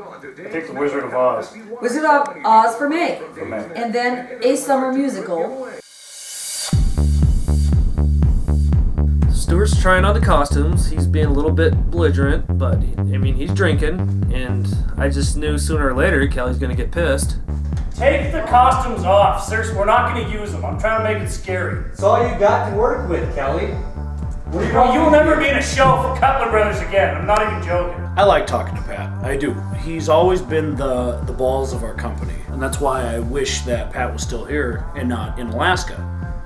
I think The Wizard of Oz. Wizard of Oz for May. For May. And then A Summer Musical. Stuart's trying on the costumes. He's being a little bit belligerent, but he's drinking, and I just knew sooner or later Kelly's gonna get pissed. Take the costumes off. Seriously, we're not going to use them. I'm trying to make it scary. It's all you got to work with, Kelly. You'll never be in a show for Cutler Brothers again. I'm not even joking. I like talking to Pat. I do. He's always been the balls of our company, and that's why I wish that Pat was still here and not in Alaska.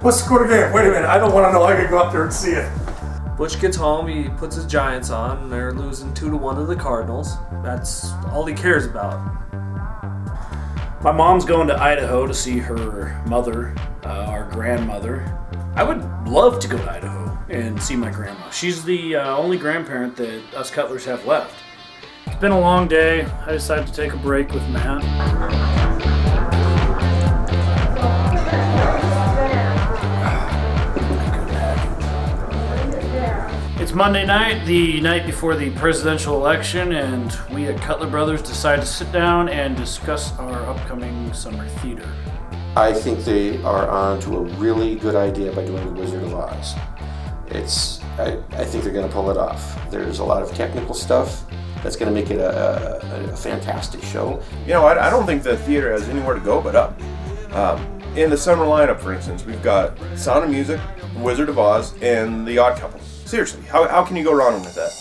What's the score game? Wait a minute, I don't want to know. I can go up there and see it. Butch gets home, he puts his Giants on, and they're losing 2-1 to the Cardinals. That's all he cares about. My mom's going to Idaho to see her mother, our grandmother. I would love to go to Idaho and see my grandma. She's the only grandparent that us Cutlers have left. It's been a long day. I decided to take a break with Matt. It's Monday night, the night before the presidential election, and we at Cutler Brothers decided to sit down and discuss our upcoming summer theater. I think they are on to a really good idea by doing The Wizard of Oz. I think they're going to pull it off. There's a lot of technical stuff that's going to make it a fantastic show. You know, I don't think the theater has anywhere to go but up. In the summer lineup, for instance, we've got Sound of Music, The Wizard of Oz, and The Odd Couple. Seriously, how can you go wrong with that?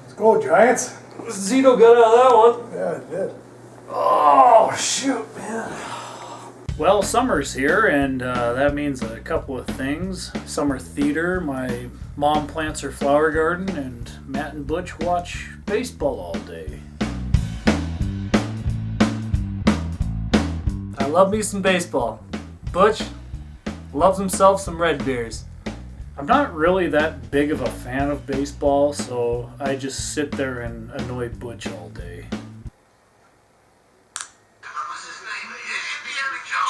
Let's go, Giants. Zito got out of that one. Yeah, it did. Oh, shoot, man. Well, summer's here, and that means a couple of things. Summer theater, my mom plants her flower garden, and Matt and Butch watch baseball all day. I love me some baseball. Butch loves himself some red beers. I'm not really that big of a fan of baseball, so I just sit there and annoy Butch all day.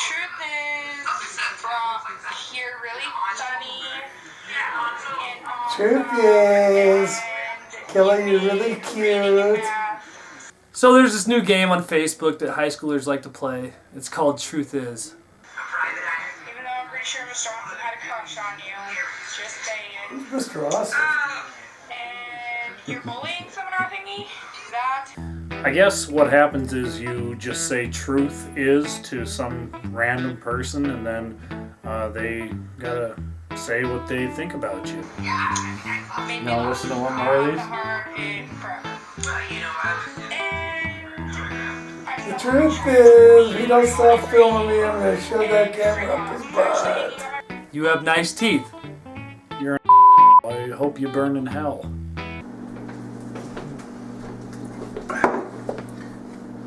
Truth is, you're really funny. Truth is, Kelly, you're really cute. So there's this new game on Facebook that high schoolers like to play. It's called Truth Is. Even though I'm pretty sure Mr. Austin had a crush on you. Just saying. Who's Mr. Austin? And you're bullying someone on thingy? That? I guess what happens is you just say truth is to some random person, and then they gotta say what they think about you. Maybe Now listen to one more of these. The truth is, if you don't stop filming me, I'm gonna shove that camera up his butt. You have nice teeth. You're an I hope you burn in hell.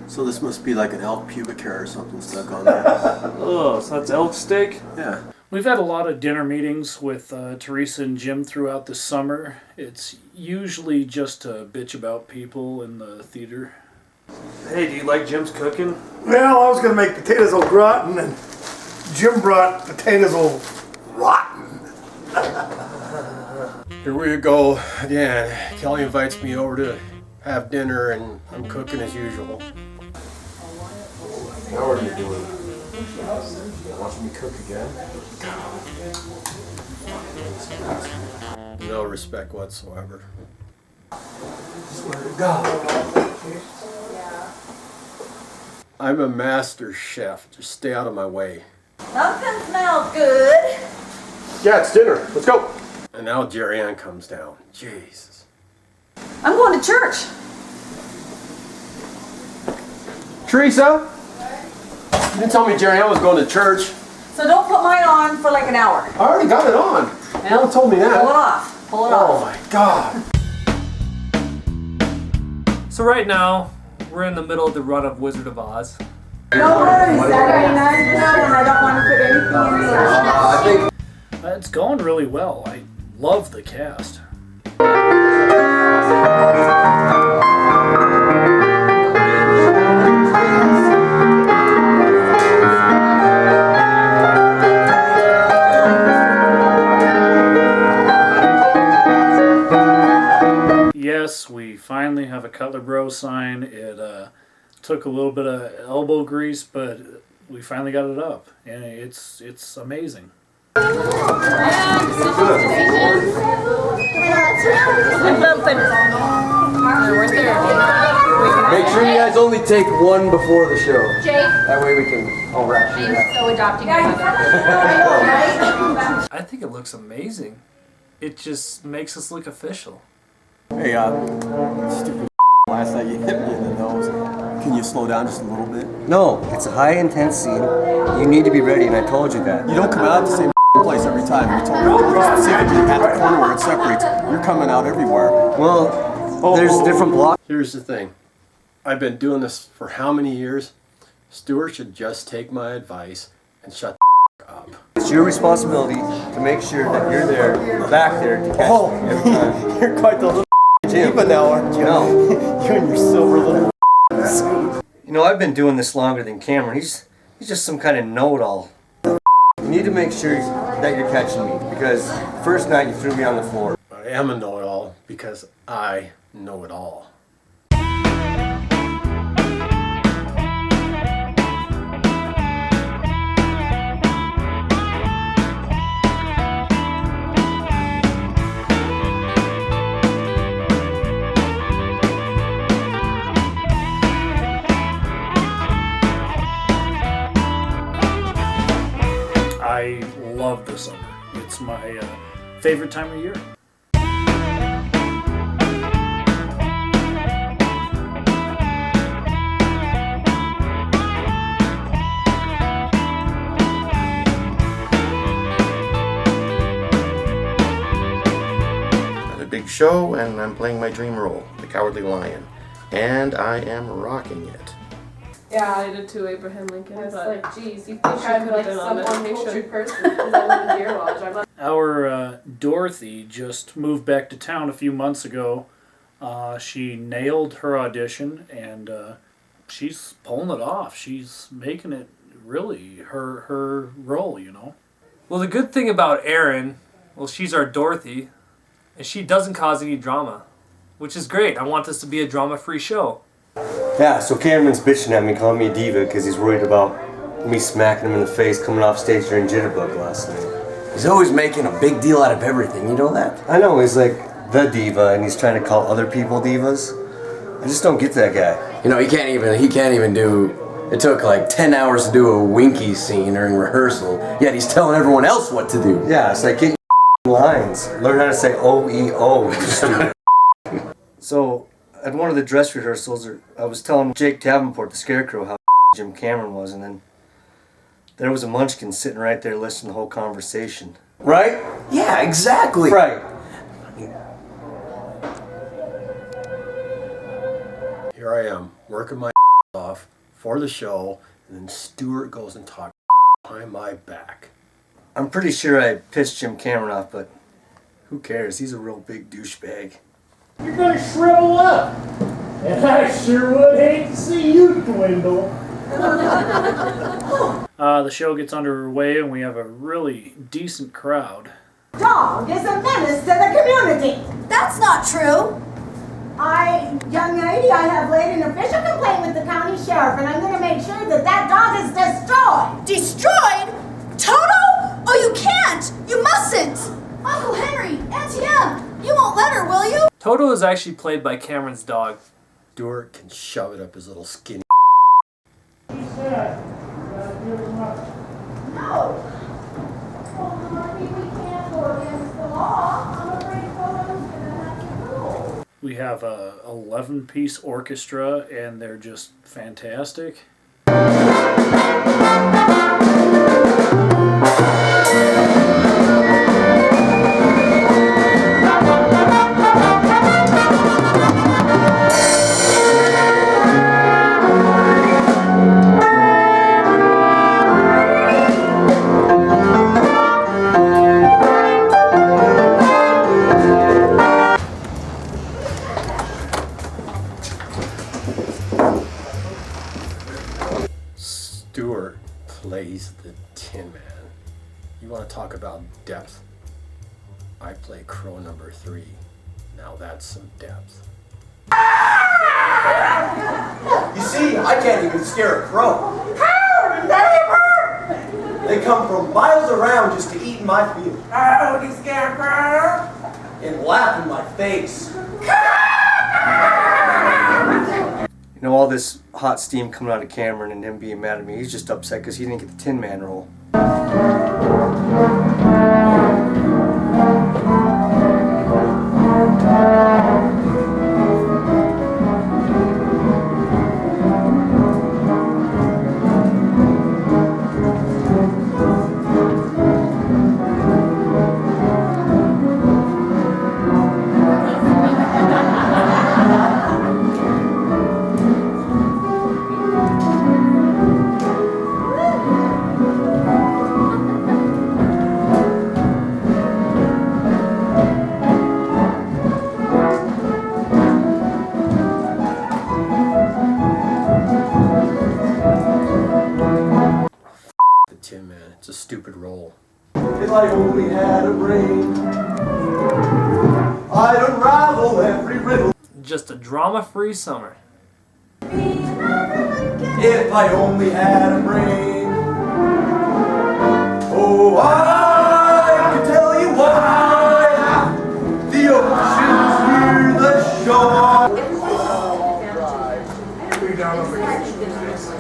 So this must be like an elk pubic hair or something stuck on there. Oh, so that's elk steak? Yeah. We've had a lot of dinner meetings with Teresa and Jim throughout the summer. It's usually just to bitch about people in the theater. Hey, do you like Jim's cooking? Well, I was gonna make potatoes au gratin, and Jim brought potatoes au rotten. Here we go again. Kelly invites me over to have dinner, and I'm cooking as usual. Now what are you doing? Watching me cook again? No respect whatsoever. Swear to God. I'm a master chef. Just stay out of my way. Something smells good. Yeah, it's dinner. Let's go. And now Jerry Ann comes down. Jesus. I'm going to church. Teresa? You didn't tell me Jerry Ann was going to church. So don't put mine on for like an hour. I already got it on. No one told me that. Pull it off. Pull it Oh off. my God. So right now, we're in the middle of the run of Wizard of Oz. No worries, Saturday night, and I don't want to put anything in there. It's going really well. I love the cast. Yes, we finally have a Cutler Bros sign. It took a little bit of elbow grease, but we finally got it up, and it's amazing. Make sure you guys only take one before the show. Jake, That way we can all wrap shit I'm up. so adopting you. I think it looks amazing. It just makes us look official. Hey, stupid last night you hit me in the nose. Can you slow down just a little bit? No, it's a high intense scene. You need to be ready, and I told you that. You don't come out at the same place every time. You told me specifically at the corner where it separates. You're coming out everywhere. Well, there's different blocks. Here's the thing. I've been doing this for how many years? Stuart should just take my advice and shut the up. It's your responsibility to make sure that you're there, back there to catch me every time. You're quite the little diva now, aren't you? No. You and your silver little suit. You know, I've been doing this longer than Cameron. He's just some kind of know-it-all. You need to make sure that you're catching me, because first night you threw me on the floor. I am a know-it-all because I know it all. I love the summer. It's my favorite time of year. Another big show, and I'm playing my dream role, the Cowardly Lion. And I am rocking it. Yeah, I did too, Abraham Lincoln. I was but like, geez, you think she I'm could've like been on some medication. uncultured person because I live in Deer Lodge. I'm not. Our Dorothy just moved back to town a few months ago. She nailed her audition, and she's pulling it off. She's making it really her role, you know. Well, the good thing about Erin, well, she's our Dorothy, and she doesn't cause any drama, which is great. I want this to be a drama-free show. Yeah, so Cameron's bitching at me, calling me a diva, because he's worried about me smacking him in the face coming off stage during Jitterbug last night. He's always making a big deal out of everything, you know that? I know, he's like the diva, and he's trying to call other people divas. I just don't get that guy. You know, he can't even do, it took like 10 hours to do a Winky scene during rehearsal, yet he's telling everyone else what to do. Yeah, it's like, get your lines. Learn how to say O-E-O, you stupid. So, at one of the dress rehearsals, I was telling Jake Davenport, the Scarecrow, how Jim Cameron was, and then there was a munchkin sitting right there listening to the whole conversation. Right? Yeah, exactly. Right. Here I am, working my off for the show, and then Stuart goes and talks behind my back. I'm pretty sure I pissed Jim Cameron off, but who cares? He's a real big douchebag. You're gonna shrivel up. And I sure would hate to see you dwindle. The show gets underway, and we have a really decent crowd. Dog is a menace to the community. That's not true. Young lady, I have laid an official complaint with the county sheriff, and I'm going to make sure that that dog is destroyed. Destroyed? Toto? Oh, you can't. You mustn't. Uncle Henry, Auntie Em, you won't let her, will you? Toto is actually played by Cameron's dog. Stuart can shove it up his little skinny. that. You gotta give them up. No. Well, Marty, we can't go against the law. I'm afraid Photo's gonna have to rule. We have a 11-piece orchestra, and they're just fantastic. Stewart plays the Tin Man. You want to talk about depth? I play Crow number 3. Now that's some depth. You see, I can't even scare a crow. Howdy, neighbor! They come from miles around just to eat in my field Howdy, Scarecrow! and laugh in my face. You know, all this hot steam coming out of Cameron and him being mad at me, he's just upset because he didn't get the Tin Man role. The Tin Man, it's a stupid role. If I only had a brain, I'd unravel every riddle. Just a drama-free summer. If I only had a brain, oh, I could tell you why the ocean's near the shore.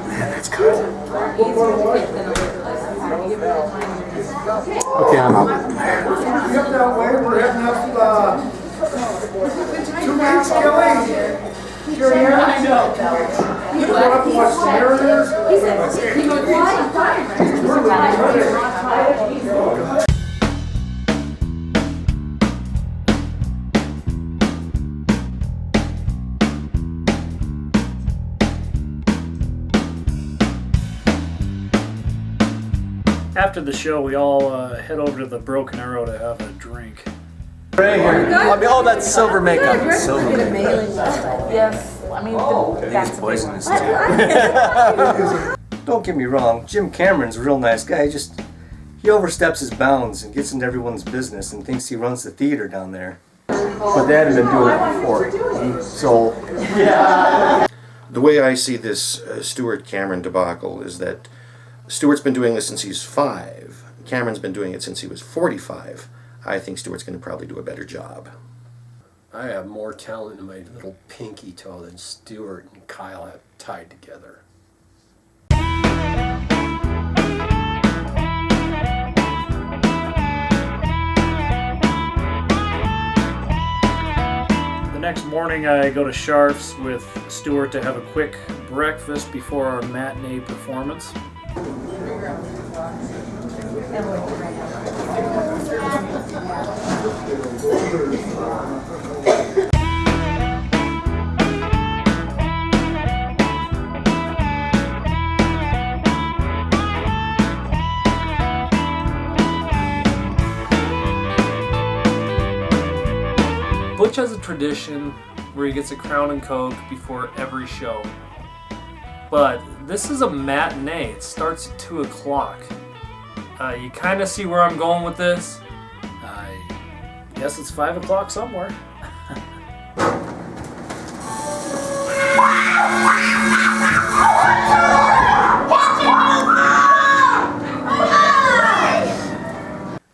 Man, that's good. Okay, I'm out. Get that way. We're heading up 2 weeks, Kelly. You're here? I know. You go up and watch the Mariners? He said, he goes, why? After the show, we all head over to the Broken Arrow to have a drink. Oh, that's silver makeup. Silver Get a makeup. mailing list. Yes, I mean, that's poisonous Don't get me wrong, Jim Cameron's a real nice guy. He oversteps his bounds and gets into everyone's business and thinks he runs the theater down there. But they hadn't been doing it before. So, yeah. The way I see this Stewart Cameron debacle is that Stewart's been doing this since he's 5. Cameron's been doing it since he was 45. I think Stewart's going to probably do a better job. I have more talent in my little pinky toe than Stewart and Kyle have tied together. The next morning, I go to Sharf's with Stewart to have a quick breakfast before our matinee performance. Butch has a tradition where he gets a Crown and Coke before every show. But this is a matinee. It starts at 2 o'clock. You kind of see where I'm going with this? I guess it's 5 o'clock somewhere.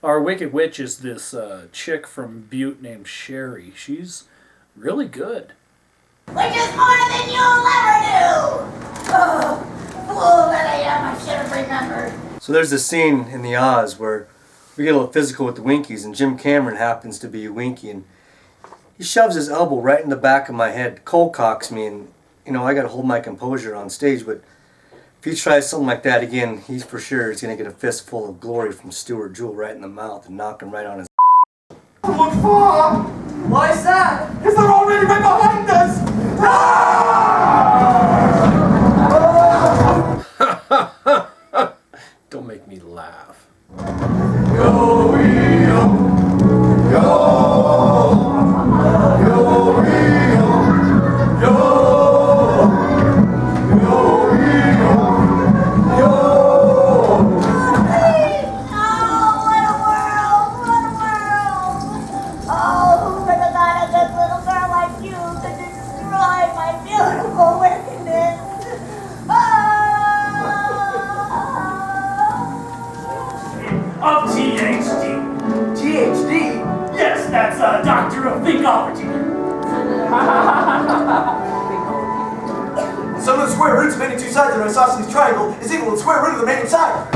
Our Wicked Witch is this chick from Butte named Sherry. She's really good. Which is more than you'll ever do! fool that I am, I should have remembered. So there's a scene in the Oz where we get a little physical with the Winkies, and Jim Cameron happens to be a Winkie, and he shoves his elbow right in the back of my head, cold cocks me, and you know I got to hold my composure on stage. But if he tries something like that again, he's for sure is gonna get a fistful of glory from Stuart Jewell right in the mouth and knock him right on his. Look for! Why is that? Because they're already right behind us! Don't make me laugh. Yo, yo, Of THD. THD? Yes, that's a doctor of thinkology. The sum of the square roots of any two sides of an isosceles triangle is equal to the square root of the main side.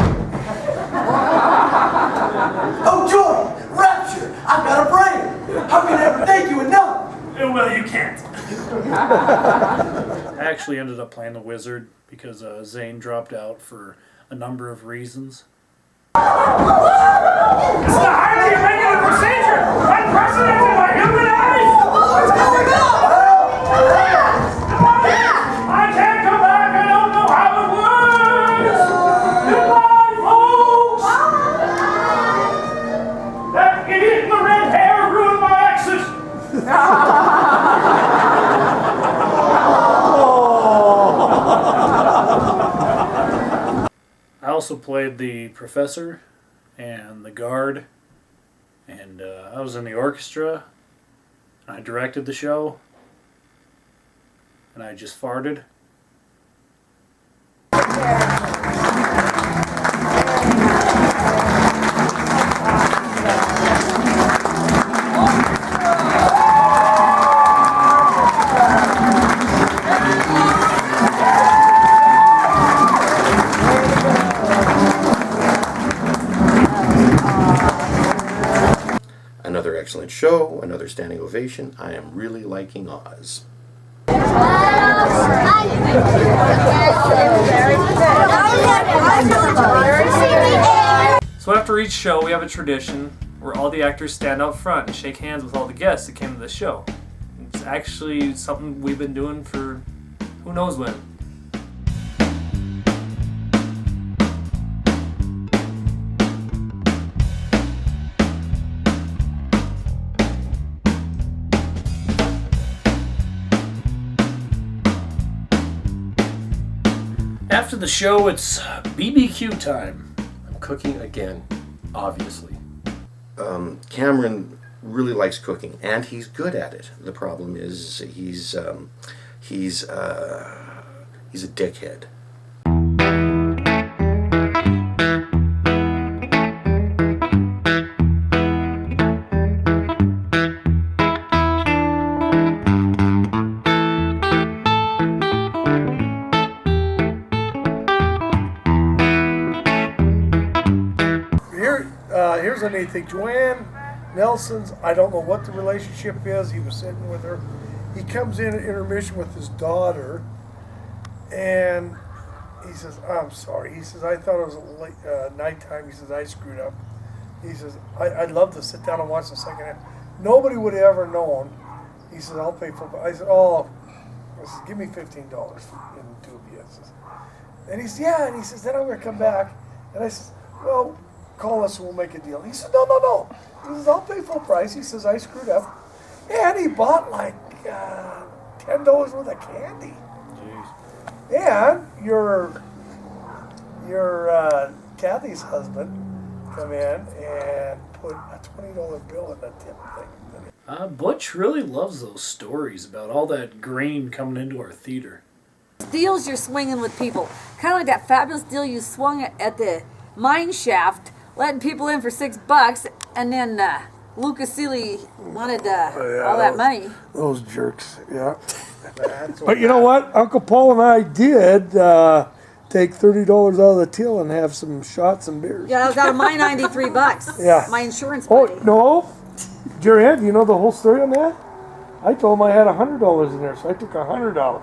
Oh joy! Rapture! I've got a brain! How can I ever thank you enough? Well, you can't. I actually ended up playing the wizard because Zane dropped out for a number of reasons. It's the highly irregular procedure! Unprecedented by human eyes! What's going on? I can't come back! I don't know how it works! Goodbye, folks! That idiot in the red hair ruined my exit! I also played the professor and the guard, and I was in the orchestra. I directed the show, and I just farted. Another excellent show, another standing ovation. I am really liking Oz. So after each show, we have a tradition where all the actors stand up front and shake hands with all the guests that came to the show. It's actually something we've been doing for who knows when. After the show, it's BBQ time. I'm cooking again, obviously. Cameron really likes cooking, and he's good at it. The problem is he's a dickhead. Here's a neat thing. Joanne Nelson's, I don't know what the relationship is. He was sitting with her. He comes in at intermission with his daughter, and he says, I'm sorry. He says, I thought it was late, nighttime. He says, I screwed up. He says, I'd love to sit down and watch the second half. Nobody would have ever known. He says, I'll pay for it. I said, give me $15 in Dubia. And he says, yeah. And he says, then I'm going to come back. And I says, well, call us and we'll make a deal. He said, no. He says, I'll pay full price. He says, I screwed up. And he bought like $10 worth of candy. Jeez. And your Kathy's husband come in and put a $20 bill in the tip thing. Butch really loves those stories about all that grain coming into our theater. Deals you're swinging with people. Kind of like that fabulous deal you swung at the mine shaft, letting people in for $6, and then Lucas Seeley wanted all that money. Those jerks, yeah. But you know what? Uncle Paul and I did take $30 out of the till and have some shots and beers. Yeah, I was out of my $93. Yeah. My insurance Oh, money. no. Jerry, do you know the whole story on that? I told him I had $100 in there, so I took $100.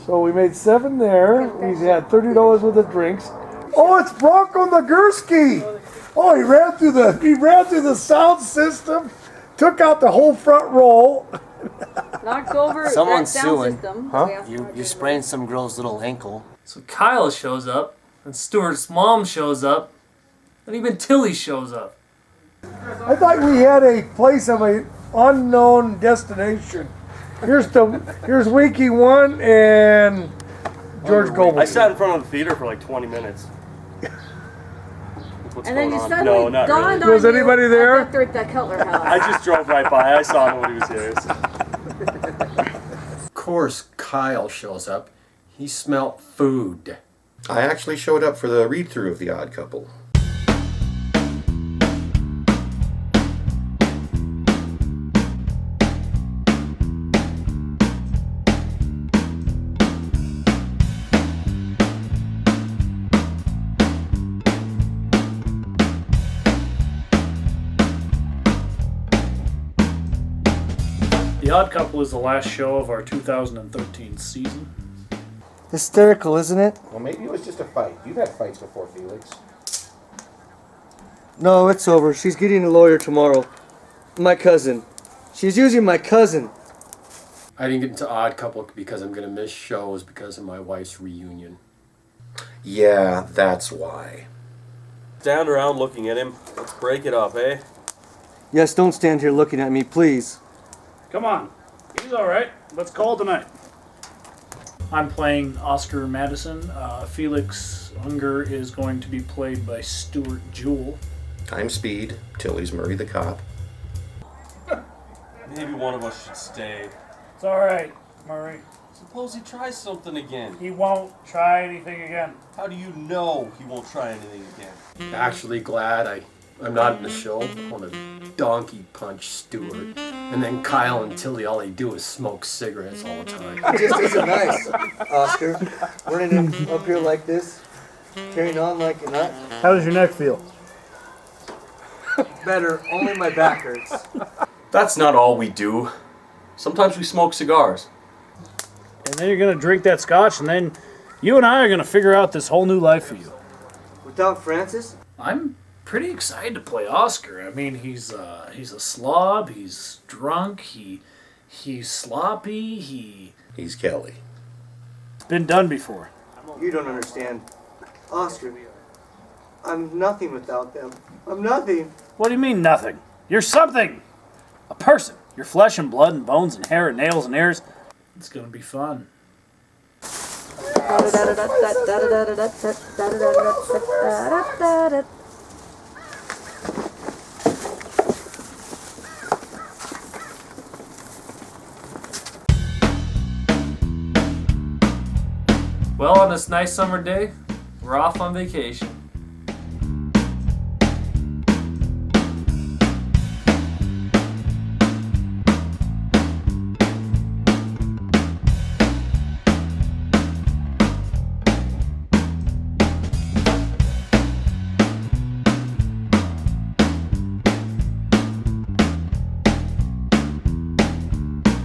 So we made 7 there. We had $30 worth of drinks. Oh, it's Bronco Nagurski. Oh, he ran through the sound system, took out the whole front row. Knocked over Someone's that sound suing. system. Huh? You sprained some girl's little ankle. So Kyle shows up, and Stuart's mom shows up, and even Tilly shows up. I thought we had a place of an unknown destination. Here's Winky 1 and George Goebel. I sat in front of the theater for like 20 minutes. What's And then going you on? suddenly No, not dawned really. on Was you anybody there? after at the Cutler house. I just drove right by. I saw nobody was here. Of course, Kyle shows up. He smelt food. I actually showed up for the read-through of The Odd Couple. The Odd Couple is the last show of our 2013 season. Hysterical, isn't it? Well, maybe it was just a fight. You've had fights before, Felix. No, it's over. She's getting a lawyer tomorrow. My cousin. She's using my cousin. I didn't get into Odd Couple because I'm going to miss shows because of my wife's reunion. Yeah, that's why. Stand around looking at him. Let's break it up, eh? Yes, don't stand here looking at me, please. Come on. He's all right. Let's call tonight. I'm playing Oscar Madison. Felix Unger is going to be played by Stuart Jewell. I'm Speed. Tilly's Murray the cop. Maybe one of us should stay. It's all right, Murray. Suppose he tries something again. He won't try anything again. How do you know he won't try anything again? Actually glad I'm not in the show. I want to donkey punch Stuart. And then Kyle and Tilly, all they do is smoke cigarettes all the time. It just isn't nice, Oscar. Running in up here like this, carrying on like a nut. How does your neck feel? Better, only my back hurts. That's not all we do. Sometimes we smoke cigars. And then you're going to drink that scotch, and then you and I are going to figure out this whole new life for you. Without Francis? I'm pretty excited to play Oscar. I mean, he's a slob, he's drunk, he's sloppy, He's Kelly. It's been done before. You don't understand. Oscar, I'm nothing without them. I'm nothing. What do you mean nothing? You're something! A person. You're flesh and blood and bones and hair and nails and ears. It's gonna be fun. Well, on this nice summer day, we're off on vacation.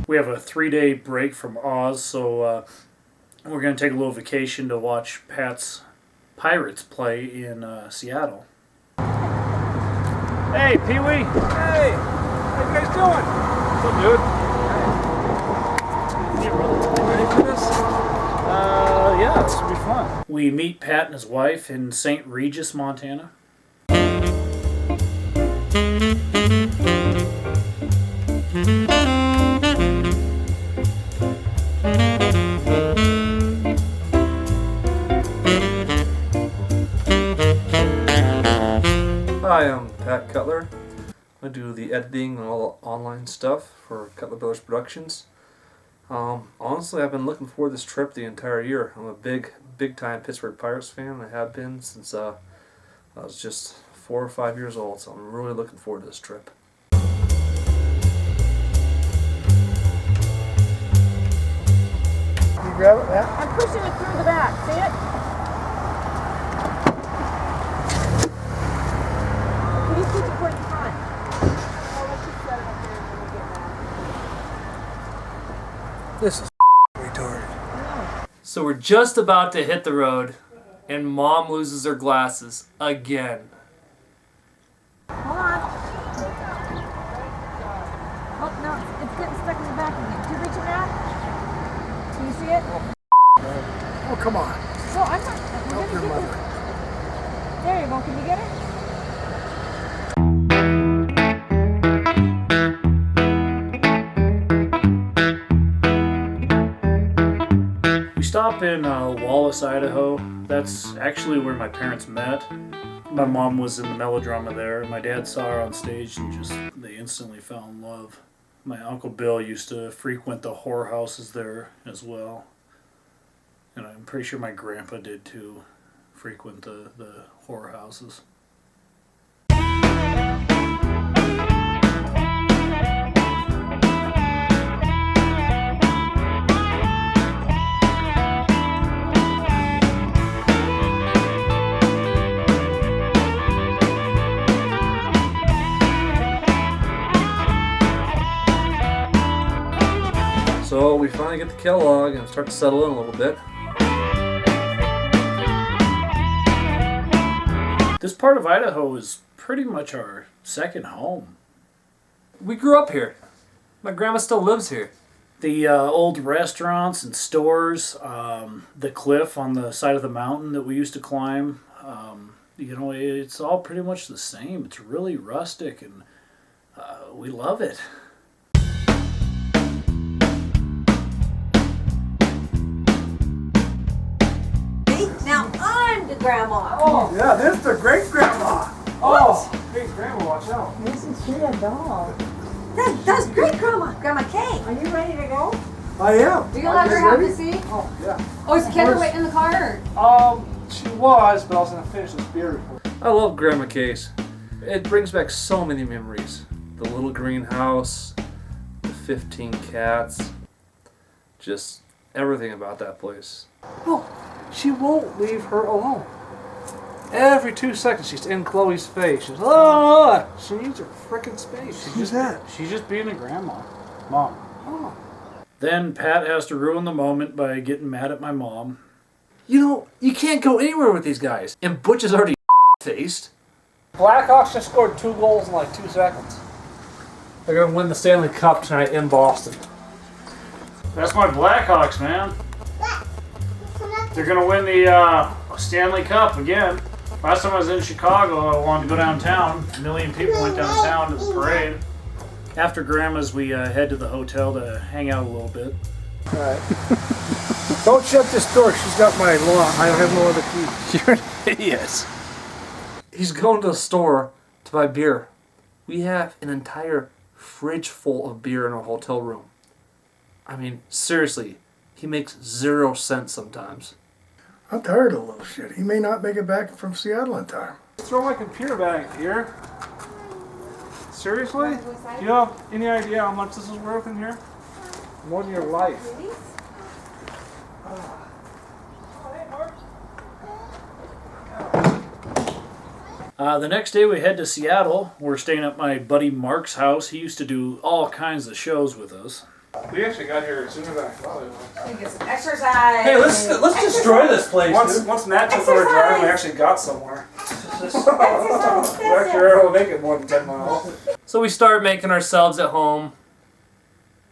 We have a 3-day break from Oz, so we're going to take a little vacation to watch Pat's Pirates play in Seattle. Hey, Pee-wee! Hey! How you guys doing? What's up, dude? You ready for this? Yeah, this will be fun. We meet Pat and his wife in St. Regis, Montana. Hi, I'm Pat Cutler. I do the editing and all the online stuff for Cutler Brothers Productions. Honestly, I've been looking forward to this trip the entire year. I'm a big time Pittsburgh Pirates fan. I have been since I was just 4 or 5 years old, so I'm really looking forward to this trip. you grab it, Matt? I'm pushing it through the back. See it? Can you push it toward the front? Oh, let's just set it up there when we get back. This is retarded. So we're just about to hit the road, and Mom loses her glasses again. Hold on. Oh, no, it's getting stuck in the back again. Can you reach it out? Can you see it? Oh, come on. No, I'm not. Help your mother. There you go. Can you get it? We stop in Wallace, Idaho. That's actually where my parents met. My mom was in the melodrama there. My dad saw her on stage and they instantly fell in love. My Uncle Bill used to frequent the whorehouses there as well. And I'm pretty sure my grandpa did too, frequent the whorehouses. So we finally get to Kellogg and start to settle in a little bit. This part of Idaho is pretty much our second home. We grew up here. My grandma still lives here. The old restaurants and stores, the cliff on the side of the mountain that we used to climb, it's all pretty much the same. It's really rustic and we love it. Now I'm the grandma. Oh, yeah, this is the great grandma. Oh, great grandma, watch out. Isn't she a doll? That's great grandma. Grandma Kay. Are you ready to go? I am. Do you let her have the seat? Oh, yeah. Oh, is Kendra waiting in the car? She was, but I was gonna finish this beer before. I love Grandma Case. It brings back so many memories. The little greenhouse, the 15 cats, just everything about that place. Oh, she won't leave her alone. Every 2 seconds she's in Chloe's face. She's she needs her frickin' space. She's just being a grandma. Mom. Oh. Then Pat has to ruin the moment by getting mad at my mom. You know, you can't go anywhere with these guys. And Butch is already faced. Blackhawks just scored 2 goals in like 2 seconds. They're gonna win the Stanley Cup tonight in Boston. That's my Blackhawks, man. They're gonna win the Stanley Cup again. Last time I was in Chicago, I wanted to go downtown. A million people went downtown to the parade. After Grandma's, we head to the hotel to hang out a little bit. All right. Don't shut this door. She's got my lock. I have no other key. You're an idiot. He's going to the store to buy beer. We have an entire fridge full of beer in our hotel room. I mean, seriously, he makes 0 sense sometimes. I'm tired of the little shit. He may not make it back from Seattle in time. Throw my computer back here. Seriously? Do you have any idea how much this is worth in here? More than your life. The next day we head to Seattle. We're staying at my buddy Mark's house. He used to do all kinds of shows with us. We actually got here sooner than I thought. Get some exercise. Hey, let's destroy this place. Once Matt took over driving, we actually got somewhere. We actually were able to make it more than 10 miles. So we start making ourselves at home.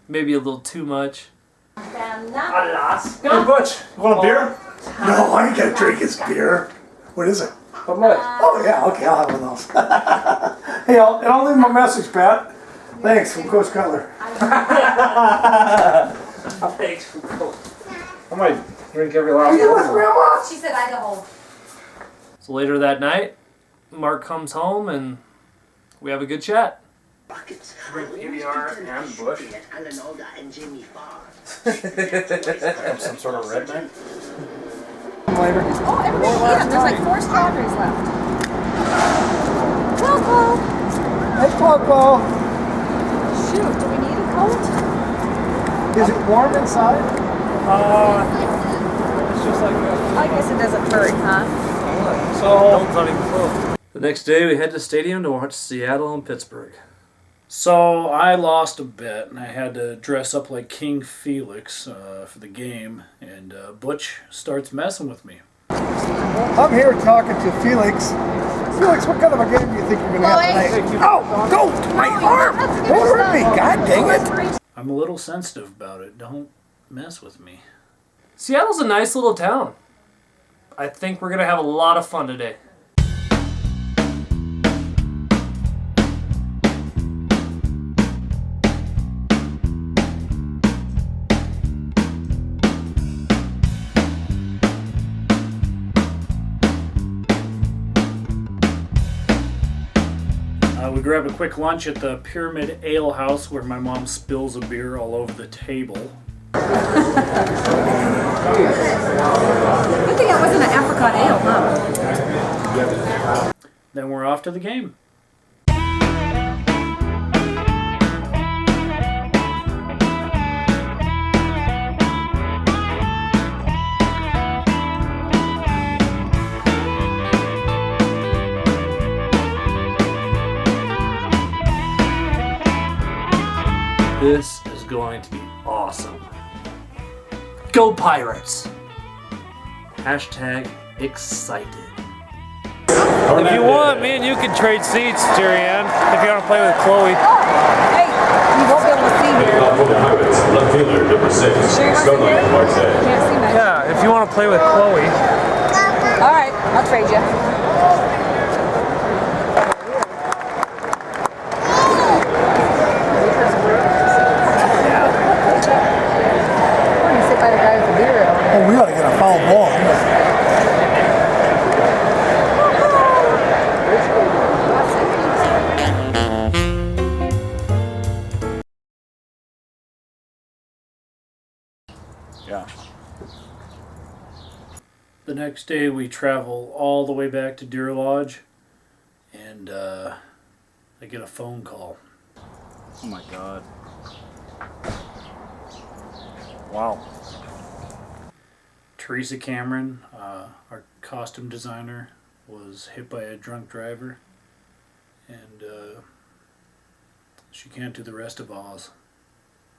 Maybe a little too much. Alaska. Hey, Butch, you want a beer? No, I ain't gonna drink his beer. What is it? Bud Light. Oh, yeah, okay, I'll have one of those. Hey, I'll leave my message, Pat. Thanks from Coach Cutler. Thanks for Coach. I might drink every last one. one. Grandma? She said Idaho. So later that night, Mark comes home and we have a good chat. Drink PBR and Bush. Some sort of redneck. Later. Oh, everybody eat them. There's like 4 strawberries left. Coco! Hey, Coco. Shoot, do we need a coat? Is it warm inside? It's just like I guess it doesn't hurt, huh? Hilton's not even close. The next day, we head to the stadium to watch Seattle and Pittsburgh. So I lost a bet, and I had to dress up like King Felix for the game, and Butch starts messing with me. I'm here talking to Felix. Felix, what kind of a game do you think you're going to have tonight? Oh, don't! My arm! Don't hurt me! God dang it! I'm a little sensitive about it. Don't mess with me. Seattle's a nice little town. I think we're going to have a lot of fun today. We grab a quick lunch at the Pyramid Ale House where my mom spills a beer all over the table. Good thing it wasn't an apricot ale, huh? Then we're off to the game. This is going to be awesome. Go Pirates! Hashtag excited. If you want, me and you can trade seats, Jerry Ann, if you want to play with Chloe. Hey, you won't be able to see here. Left fielder, number 6. Scarlett Marseille. Can't see much. Yeah, if you want to play with Chloe. All right, I'll trade you. Oh, we ought to get a foul ball. Yeah. The next day we travel all the way back to Deer Lodge, and I get a phone call. Oh my God. Wow. Teresa Cameron, our costume designer, was hit by a drunk driver, and she can't do the rest of Oz.